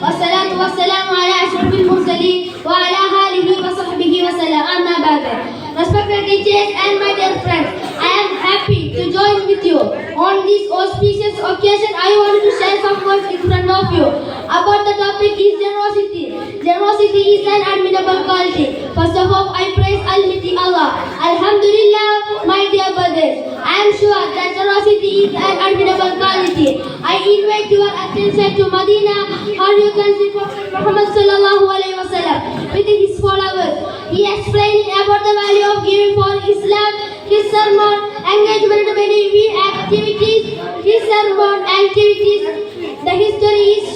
والصلاة والسلام على أشرف المرسلين وعلى آله وصحبه وسلم. أما بعد. Respected teachers and my dear friends, I am happy to join with you. On this auspicious occasion, I want to share some words in front of you about the topic is generosity. Generosity is an admirable quality. First of all, I praise Almighty Allah. Alhamdulillah, my dear brothers, I am sure that generosity is an admirable quality. I invite your attention to Medina, how you can see Prophet Muhammad sallallahu alaihi wasallam with his followers. He explained about the value of giving for Islam. His sermon engagement many activities. His sermon activities. The history is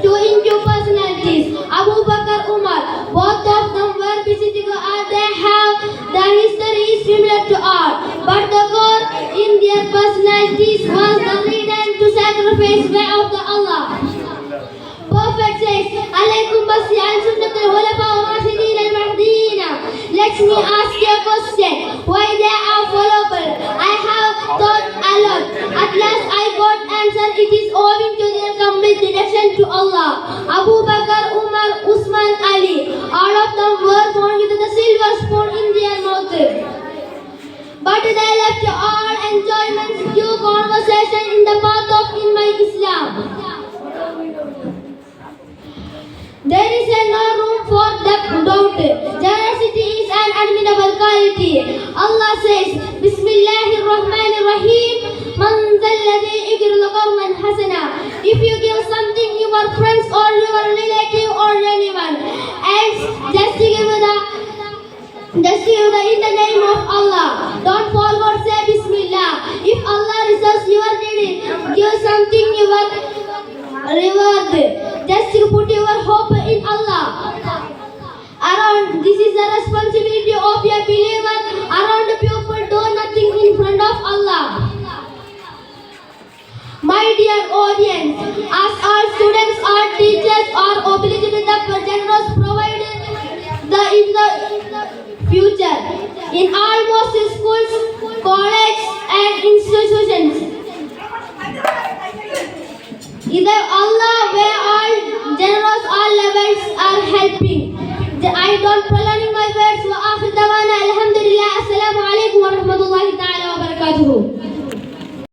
two personalities. Abu Bakr, Umar. Both of them were busy as they have. The history is similar to ours, but the core in their personalities was the readiness to sacrifice way of the Allah. Prophet says, "Alaykum basi al sunnatul khulafa ar-rashidin al-mahdiyyin." Let me ask you a question. Why they are followable? I have thought a lot. At last I got answer. It is owing to their complete devotion to Allah. Abu Bakr, Umar, Usman, Ali. All of them were born with the silver spoon in their mouth. But they left all enjoyments due conversation in the path of in my Islam. There is no room for doubt. Generosity is an admirable quality. Allah says, Bismillahirrahmanirrahim. Man zalladhi yaqridu qardan hasana. If you give something your friends or your relative or anyone else, just give in the name of Allah. Don't forget say Bismillah. If Allah receives your need, give something your reward. Just put your hope in Allah. This is the responsibility of a believer. Around people do nothing in front of Allah. My dear audience, as all students or teachers are obliged with the generous provided in the future in almost schools, colleges and institutions. Either Allah where